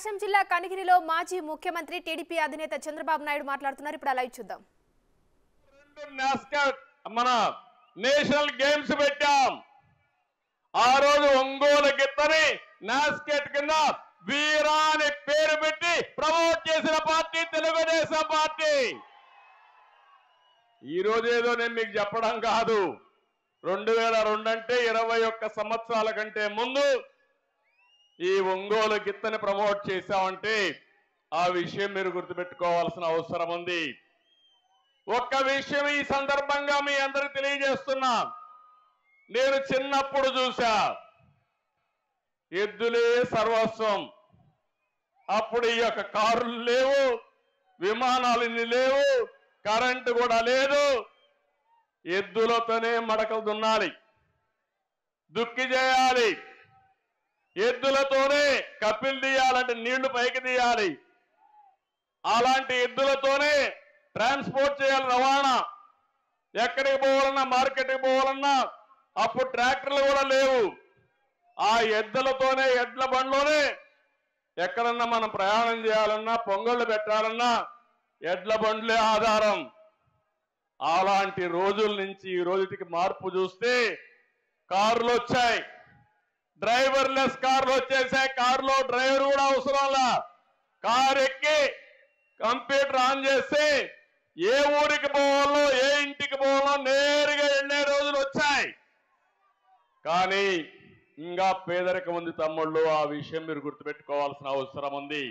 ప్రకాశం జిల్లా కనిగిరిలో మాజీ ముఖ్యమంత్రి టీడీపీ అధినేత చంద్రబాబు నాయుడు మాట్లాడుతున్నారు. ఇప్పుడు లైవ్ చూద్దాం. మన నేషనల్ గేమ్స్ పెట్టాం. ఆ రోజు ఒంగోలు గిత్తని నాస్కెట్ కింద వీరా అని పేరు పెట్టి ప్రమోట్ చేసిన పార్టీ తెలుగుదేశం పార్టీ. ఈ రోజు ఏదో నేను మీకు చెప్పడం కాదు. 2002 అంటే 21 సంవత్సరాల కంటే ముందు ఈ ఒంగోలు గిత్తని ప్రమోట్ చేశామంటే ఆ విషయం మీరు గుర్తుపెట్టుకోవాల్సిన అవసరం ఉంది. ఒక్క విషయం ఈ సందర్భంగా మీ అందరికి తెలియజేస్తున్నా. నేను చిన్నప్పుడు చూసా, ఎద్దులే సర్వస్వం. అప్పుడు ఈ యొక్క కారులు లేవు, విమానాలు లేవు, కరెంటు కూడా లేదు. ఎద్దులతోనే మడకలు దున్నాలి, దుక్కి చేయాలి, ఎద్దులతోనే కప్పిలు తీయాలంటే నీళ్లు పైకి తీయాలి. అలాంటి ఎద్దులతోనే ట్రాన్స్పోర్ట్ చేయాలి, రవాణా. ఎక్కడికి పోవాలన్నా, మార్కెట్కి పోవాలన్నా అప్పుడు ట్రాక్టర్లు కూడా లేవు. ఆ ఎద్దులతోనే, ఎడ్ల బండ్లోనే ఎక్కడన్నా మనం ప్రయాణం చేయాలన్నా, పొంగళ్ళు పెట్టాలన్నా ఎడ్ల బండ్లే ఆధారం. అలాంటి రోజుల నుంచి ఈ రోజుకి మార్పు చూస్తే కార్లు వచ్చాయి, డ్రైవర్లెస్ కార్లు వచ్చేసాయి. కారులో డ్రైవర్ కూడా అవసరంలా. కారు ఎక్కి కంప్యూటర్ ఆన్ చేస్తే ఏ ఊరికి పోవాలో, ఏ ఇంటికి పోవాలో నేరుగా వెళ్ళే రోజులు వచ్చాయి. కానీ ఇంకా పేదరికం ఉంది తమ్ముళ్ళు. ఆ విషయం మీరు గుర్తుపెట్టుకోవాల్సిన అవసరం ఉంది.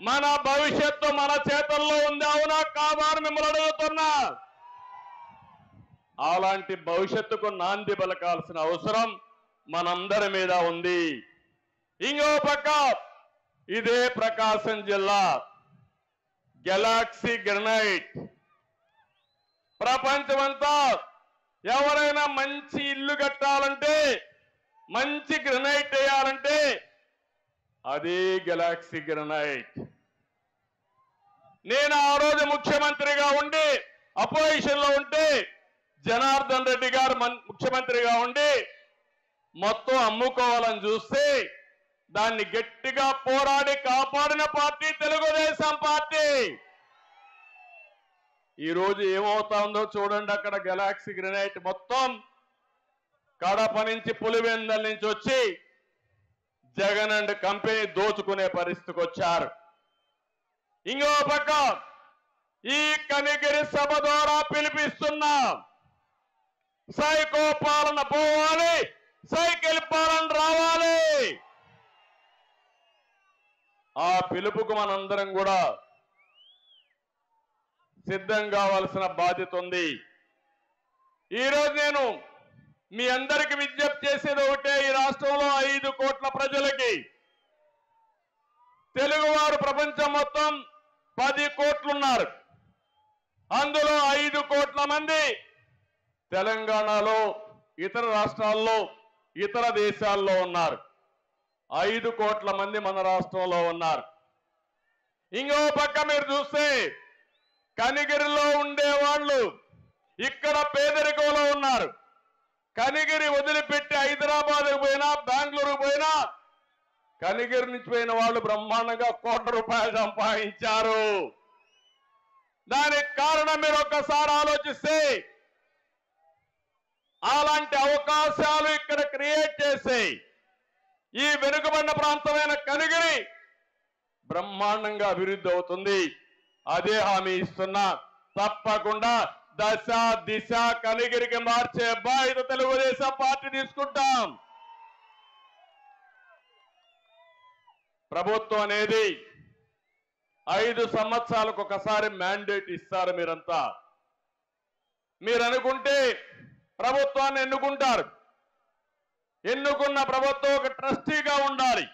మన భవిష్యత్తు మన చేతుల్లో ఉంది, అవునా కాదా అని మిమ్మల్ని అడుగుతున్నా. అలాంటి భవిష్యత్తుకు నాంది పలకాల్సిన అవసరం మనందరి మీద ఉంది. ఇంకో పక్క ఇదే ప్రకాశం జిల్లా గెలాక్సీ గ్రనైట్. ప్రపంచమంతా ఎవరైనా మంచి ఇల్లు కట్టాలంటే, మంచి గ్రనైట్ వేయాలంటే అదే గెలాక్సీ గ్రనైట్. నేను ఆ రోజు ముఖ్యమంత్రిగా ఉండి అపోజిషన్ లో ఉంటే, జనార్దన్ రెడ్డి గారు ముఖ్యమంత్రిగా ఉండి మొత్తం అమ్ముకోవాలని చూస్తే దాన్ని గట్టిగా పోరాడి కాపాడిన పార్టీ తెలుగుదేశం పార్టీ. ఈ రోజు ఏమవుతుందో చూడండి. అక్కడ గెలాక్సీ గ్రనైట్ మొత్తం కడప నుంచి, పులివెందల నుంచి వచ్చి జగన్ అండ్ కంపెనీ దోచుకునే పరిస్థితికి వచ్చారు. ఇంకో పక్క ఈ కనిగిరి సభ ద్వారా పిలిపిస్తున్నా, సైకో పాలన పోవాలి, సైకిల్ పాలన రావాలి. ఆ పిలుపుకు మనందరం కూడా సిద్ధం కావాల్సిన బాధ్యత ఉంది. ఈరోజు నేను మీ అందరికి విజ్ఞప్తి చేసేది ఒకటే. ఈ రాష్ట్రంలో 5 కోట్ల ప్రజలకి, తెలుగువారు ప్రపంచం మొత్తం 10 కోట్లున్నారు. అందులో 5 కోట్ల మంది తెలంగాణలో, ఇతర రాష్ట్రాల్లో, ఇతర దేశాల్లో ఉన్నారు. 5 కోట్ల మంది మన రాష్ట్రంలో ఉన్నారు. ఇంకో పక్క మీరు చూస్తే కనిగిరిలో ఉండేవాళ్ళు ఇక్కడ పేదరికంలో ఉన్నారు. కనిగిరి వదిలిపెట్టి హైదరాబాద్ పోయినా, బెంగళూరు పోయినా, కనిగిరి నుంచి పోయిన వాళ్ళు బ్రహ్మాండంగా ₹1,00,00,000 సంపాదించారు. దానికి కారణం మీరు ఒక్కసారి ఆలోచిస్తే, అలాంటి అవకాశాలు ఇక్కడ క్రియేట్ చేసి ఈ వెనుకబడిన ప్రాంతమైన కనిగిరి బ్రహ్మాండంగా అభివృద్ధి అవుతుంది. అదే హామీ ఇస్తున్నా. తప్పకుండా దశ దిశ కనిగిరికి మార్చే బాధ్యత తెలుగుదేశం పార్టీ తీసుకుంటాం. ప్రభుత్వం అనేది 5 సంవత్సరాలకు ఒకసారి మ్యాండేట్ ఇస్తారు. మీరంతా మీరు అనుకుంటే ప్రభుత్వాన్ని ఎన్నుకుంటారు. ఎన్నుకున్న ప్రభుత్వం ఒక ట్రస్టీగా ఉండాలి,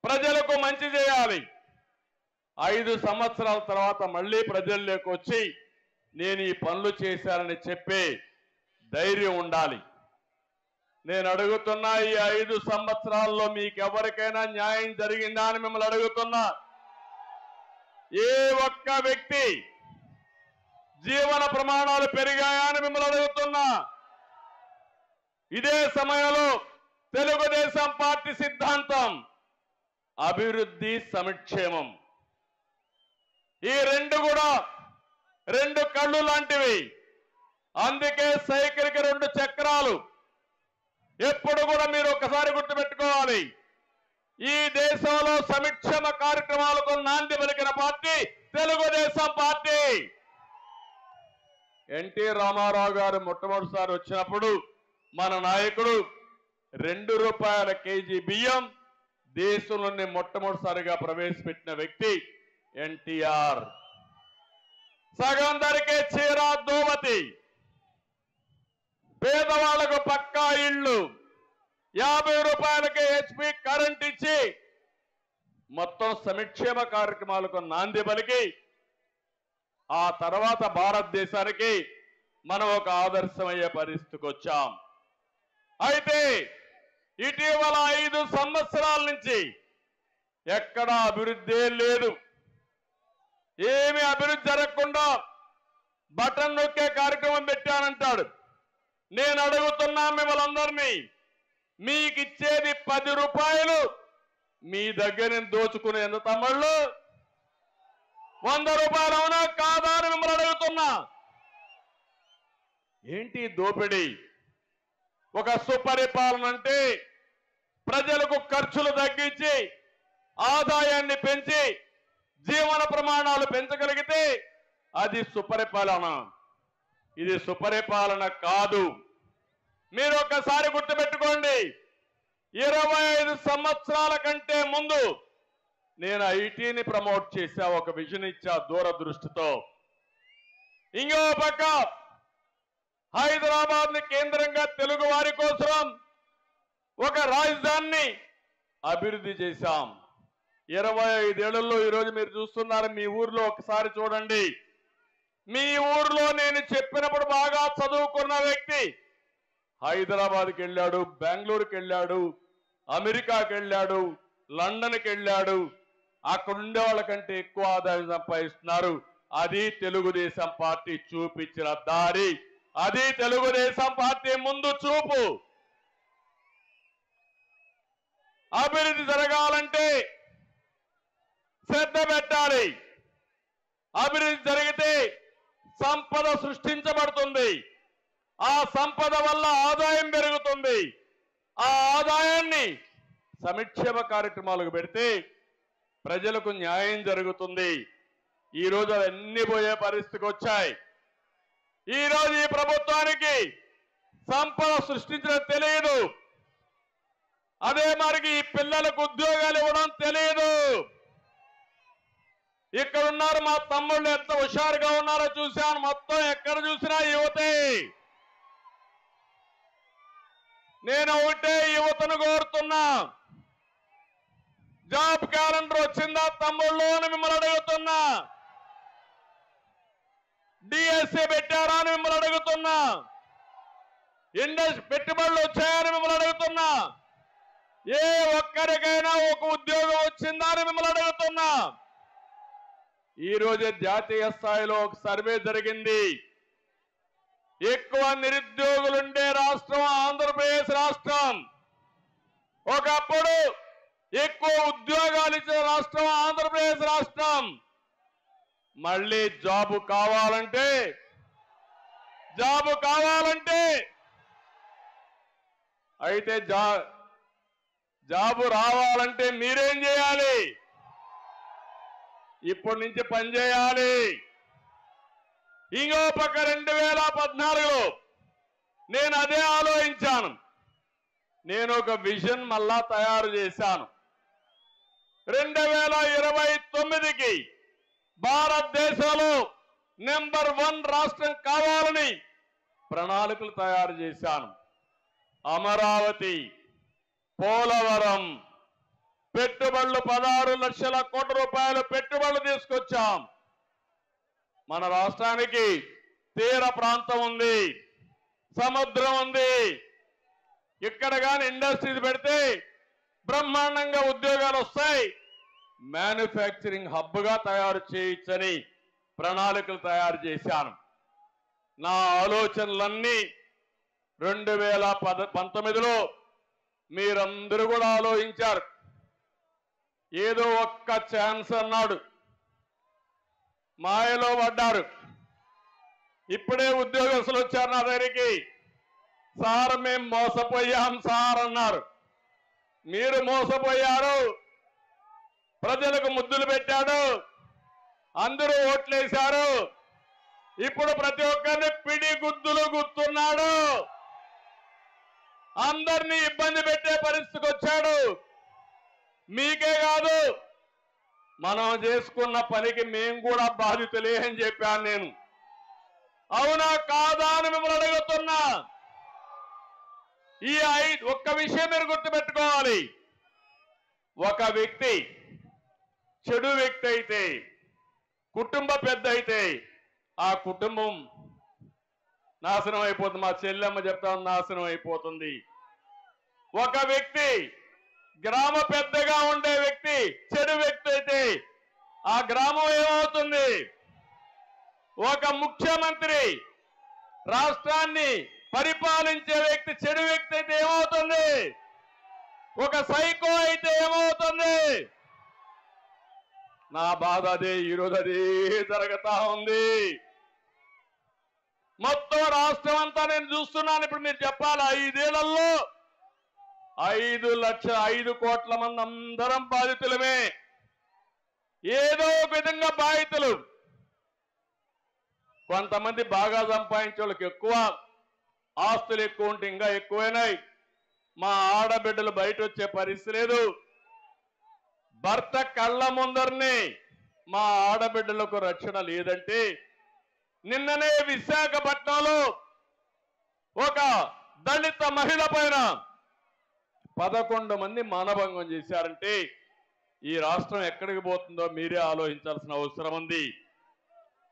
ప్రజలకు మంచి చేయాలి. 5 సంవత్సరాల తర్వాత మళ్ళీ ప్రజల్లోకి వచ్చి నేను ఈ పనులు చేశానని చెప్పే ధైర్యం ఉండాలి. నేను అడుగుతున్నా, ఈ 5 సంవత్సరాల్లో మీకు ఎవరికైనా న్యాయం జరిగిందా అని మిమ్మల్ని అడుగుతున్నా. ఏ ఒక్క వ్యక్తి జీవన ప్రమాణాలు పెరిగాయా అని మిమ్మల్ని అడుగుతున్నా. ఇదే సమయంలో తెలుగుదేశం పార్టీ సిద్ధాంతం అభివృద్ధి సంక్షేమం. ఈ రెండు కూడా రెండు కళ్ళు లాంటివి. అందుకే సైకిల్కి రెండు చక్రాలు. ఎప్పుడు కూడా మీరు ఒకసారి గుర్తుపెట్టుకోవాలి, ఈ దేశంలో సంక్షేమ కార్యక్రమాలకు నాంది పలికిన party Telugu Desam party. N T Rama Rao గారు మొట్టమొదటిసారి వచ్చినప్పుడు మన నాయకుడు ₹2 కేజీ బియ్యం దేశంలోనే మొట్టమొదటిసారిగా ప్రవేశపెట్టిన వ్యక్తి ఎన్టీఆర్. సగం ధరకే చీర దోవతి, పేదవాళ్లకు పక్కా ఇళ్ళు, ₹50కే HP కరెంట్ ఇచ్చి మొత్తం సంక్షేమ కార్యక్రమాలకు నాంది పలికి ఆ తర్వాత భారతదేశానికి మనం ఒక ఆదర్శమయ్యే పరిస్థితికి వచ్చాం. అయితే ఇటీవల 5 సంవత్సరాల నుంచి ఎక్కడా అభివృద్ధి లేదు. ఏమి అభివృద్ధి జరగకుండా బటన్ నొక్కే కార్యక్రమం పెట్టానంటాడు. నేను అడుగుతున్నా మిమ్మల్ని అందరినీ, మీకు ఇచ్చేది ₹10 మీ దగ్గర నుంచి దోచుకునే ఎంత తమ్ముళ్ళు? ₹100 అవునా కాదా అని మిమ్మల్ని అడుగుతున్నా. ఏంటి దోపిడీ? ఒక సుపరిపాలన అంటే ప్రజలకు ఖర్చులు తగ్గించి ఆదాయాన్ని పెంచి జీవన ప్రమాణాలు పెంచగలిగితే అది సుపరిపాలన. ఇది సుపరిపాలన కాదు. మీరు ఒకసారి గుర్తుపెట్టుకోండి, 25 సంవత్సరాల కంటే ముందు నేను ఐటీని ప్రమోట్ చేశా, ఒక విజన్ ఇచ్చా దూరదృష్టితో. ఇంకో పక్క హైదరాబాద్ ని కేంద్రంగా తెలుగు వారి కోసం ఒక రాజధానిని అభివృద్ధి చేశాం. 25 ఏళ్లలో ఈరోజు మీరు చూస్తున్నారు. మీ ఊర్లో ఒకసారి చూడండి. మీ ఊర్లో నేను చెప్పినప్పుడు బాగా చదువుకున్న వ్యక్తి హైదరాబాద్కి వెళ్ళాడు, బెంగళూరుకి వెళ్ళాడు, అమెరికాకి వెళ్ళాడు, లండన్కి వెళ్ళాడు. అక్కడ ఉండే వాళ్ళకంటే ఎక్కువ ఆదాయం సంపాదిస్తున్నారు. అది తెలుగుదేశం పార్టీ చూపించిన దారి. అది తెలుగుదేశం పార్టీ ముందు చూపు. అభివృద్ధి జరగాలంటే శ్రద్ధ పెట్టాలి. అభివృద్ధి జరిగితే సంపద సృష్టించబడుతుంది. ఆ సంపద వల్ల ఆదాయం పెరుగుతుంది. ఆ ఆదాయాన్ని సంక్షేమ కార్యక్రమాలకు పెడితే ప్రజలకు న్యాయం జరుగుతుంది. ఈ రోజు అవన్నీ పోయే పరిస్థితికి వచ్చాయి. ఈ రోజు ఈ ప్రభుత్వానికి సంపద సృష్టించడం తెలియదు. అదే మరికి ఈ పిల్లలకు ఉద్యోగాలు ఇవ్వడం తెలియదు. ఇక్కడ ఉన్నారు మా తమ్ముళ్ళు, ఎంత హుషారుగా ఉన్నారో చూశాను. మొత్తం ఎక్కడ చూసినా యువతే. నేను ఒకటే యువతను కోరుతున్నా, జాబ్ క్యాలెండర్ వచ్చిందా తమ్ముళ్ళు అని మిమ్మల్ని అడుగుతున్నా. డిఎస్సీ పెట్టారా అని మిమ్మల్ని అడుగుతున్నా. ఇండస్ట్రీ పెట్టుబడులు వచ్చాయని మిమ్మల్ని అడుగుతున్నా. ఏ ఒక్కరికైనా ఒక ఉద్యోగం వచ్చిందా అని మిమ్మల్ని అడుగుతున్నా. ఈ రోజే జాతీయ స్థాయిలో ఒక సర్వే జరిగింది. ఎక్కువ నిరుద్యోగులుండే రాష్ట్రం ఆంధ్రప్రదేశ్ రాష్ట్రం. ఒకప్పుడు ఎక్కువ ఉద్యోగాలు ఇచ్చిన రాష్ట్రం ఆంధ్రప్రదేశ్ రాష్ట్రం. మళ్ళీ జాబు కావాలంటే అయితే జాబు రావాలంటే మీరేం చేయాలి? ఇప్పటి నుంచి పనిచేయాలి. ఇంకో పక్క 2014లో నేను అదే ఆలోచించాను. నేను ఒక విజన్ మళ్ళా తయారు చేశాను. 2029కి భారతదేశంలో నెంబర్ 1 రాష్ట్రం కావాలని ప్రణాళికలు తయారు చేశాను. అమరావతి, పోలవరం పెట్టుబడులు 16 లక్షల కోట్ల రూపాయలు పెట్టుబడులు తీసుకొచ్చాం. మన రాష్ట్రానికి తీర ప్రాంతం ఉంది, సముద్రం ఉంది. ఇక్కడ కానీ ఇండస్ట్రీస్ పెడితే బ్రహ్మాండంగా ఉద్యోగాలు వస్తాయి. మ్యానుఫ్యాక్చరింగ్ హబ్గా తయారు చేయొచ్చని ప్రణాళికలు తయారు చేశాను. నా ఆలోచనలన్నీ 2019లో మీరందరూ కూడా ఆలోచించారు. ఏదో ఒక్క ఛాన్స్ అన్నాడు, మాయలో పడ్డారు. ఇప్పుడే ఉద్యోగస్తులు వచ్చారు నా దగ్గరికి. సార్ మేము మోసపోయాం సార్ అన్నారు. మీరు మోసపోయారు, ప్రజలకు ముద్దులు పెట్టాడు, అందరూ ఓట్లేశారు. ఇప్పుడు ప్రతి ఒక్కరిని పిడి గుద్దులు గుర్తున్నాడు, అందరినీ ఇబ్బంది పెట్టే పరిస్థితికి వచ్చాడు. మీకే కాదు, మనం చేసుకున్న పనికి మేము కూడా బాధ్యతలే అని చెప్పాను నేను. అవునా కాదా అని మిమ్మల్ని అడుగుతున్నా. ఈ ఒక్క విషయం మీరు గుర్తుపెట్టుకోవాలి. ఒక వ్యక్తి చెడు వ్యక్తి అయితే, కుటుంబ పెద్ద అయితే ఆ కుటుంబం నాశనం అయిపోతుంది. మా చెల్లెమ్మ చెప్తా నాశనం అయిపోతుంది. ఒక వ్యక్తి గ్రామ పెద్దగా ఉండే వ్యక్తి చెడు వ్యక్తి అయితే ఆ గ్రామం ఏమవుతుంది? ఒక ముఖ్యమంత్రి రాష్ట్రాన్ని పరిపాలించే వ్యక్తి చెడు వ్యక్తి అయితే ఏమవుతుంది? ఒక సైకో అయితే ఏమవుతుంది? నా బాధ అదే. ఈరోజు అదే జరుగుతా ఉంది. మొత్తం రాష్ట్రం అంతా నేను చూస్తున్నాను. ఇప్పుడు మీరు చెప్పాలి, 5 ఏళ్లలో 5 కోట్ల మంది అందరం బాధితులమే. ఏదో ఒక విధంగా బాధితులు. కొంతమంది బాగా సంపాదించే వాళ్ళకి ఎక్కువ, ఆస్తులు ఎక్కువ ఉంటే ఇంకా ఎక్కువైనాయి. మా ఆడబిడ్డలు బయట వచ్చే పరిస్థితి లేదు. భర్త కళ్ళ ముందరనే మా ఆడబిడ్డలకు రక్షణ లేదంటే, నిన్ననే విశాఖపట్నంలో ఒక దళిత మహిళ పైన 11 మంది మానభంగం చేశారంటే ఈ రాష్ట్రం ఎక్కడికి పోతుందో మీరే ఆలోచించాల్సిన అవసరం ఉంది.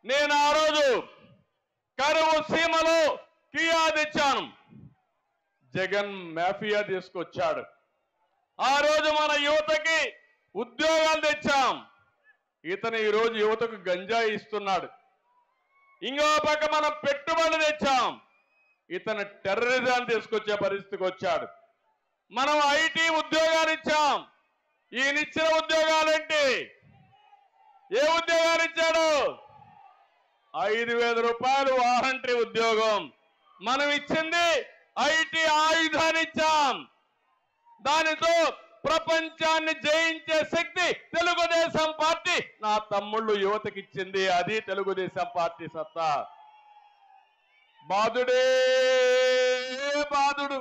నేను ఆ రోజు కరువు సీమలో కియా తెచ్చాను, జగన్ మాఫియా తీసుకొచ్చాడు. ఆ రోజు మన యువతకి ఉద్యోగాలు తెచ్చాం, ఇతను ఈ రోజు యువతకు గంజాయి ఇస్తున్నాడు. ఇంకో పక్క మనం పెట్టుబడులు తెచ్చాం, ఇతను టెర్రరిజాన్ని తీసుకొచ్చే పరిస్థితికి వచ్చాడు. మనం ఐటీ ఉద్యోగాలు ఇచ్చాం, ఈయనిచ్చిన ఉద్యోగాలేంటి? ఏ ఉద్యోగాలు ఇచ్చాడు? 5,000 రూపాయలు వారంటీ ఉద్యోగం. మనం ఇచ్చింది ఐటీ ఆయుధాన్ని ఇచ్చాం. దానితో ప్రపంచాన్ని జయించే శక్తి తెలుగుదేశం పార్టీ నా తమ్ముళ్ళు యువతకి ఇచ్చింది. అది తెలుగుదేశం పార్టీ సత్తా. బాధుడే బాధుడు,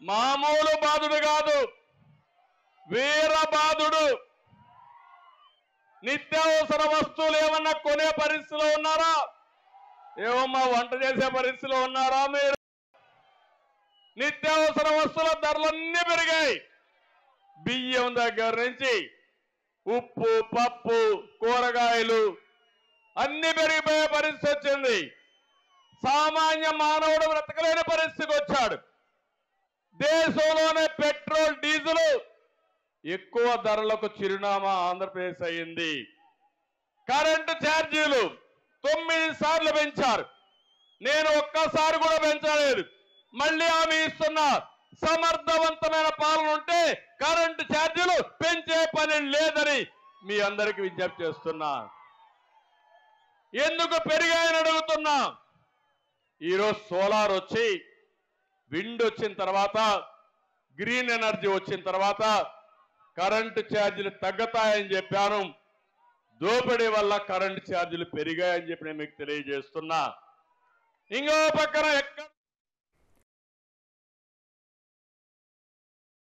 మామూలు బాధుడు కాదు, వీర బాధుడు. నిత్యావసర వస్తువులు ఏమన్నా కొనే పరిస్థితిలో ఉన్నారా? ఏమమ్మా వంట చేసే పరిస్థితిలో ఉన్నారా మీరు? నిత్యావసర వస్తువుల ధరలన్నీ పెరిగాయి. బియ్యం దగ్గర నుంచి ఉప్పు, పప్పు, కూరగాయలు అన్ని పెరిగిపోయే పరిస్థితి వచ్చింది. సామాన్య మానవుడు బ్రతకలేని పరిస్థితికి వచ్చాడు. దేశంలోనే పెట్రోల్, డీజిల్ ఎక్కువ ధరలకు చిరునామా ఆంధ్రప్రదేశ్ అయ్యింది. కరెంటు ఛార్జీలు 9 సార్లు పెంచారు. నేను ఒక్కసారి కూడా పెంచలేదు. మళ్ళీ హామీ ఇస్తున్నా, సమర్థవంతమైన పాలన ఉంటే కరెంటు ఛార్జీలు పెంచే పని లేదని మీ అందరికీ విజ్ఞప్తి చేస్తున్నా. ఎందుకు పెరిగాయని అడుగుతున్నా. ఈరోజు సోలార్ వచ్చి, విండ్ వచ్చిన తర్వాత, గ్రీన్ ఎనర్జీ వచ్చిన తర్వాత కరెంటు ఛార్జీలు తగ్గుతాయని చెప్పాను. దోపిడీ వల్ల కరెంటు ఛార్జీలు పెరిగాయని చెప్పి నేను మీకు తెలియజేస్తున్నా. ఇంకో పక్కన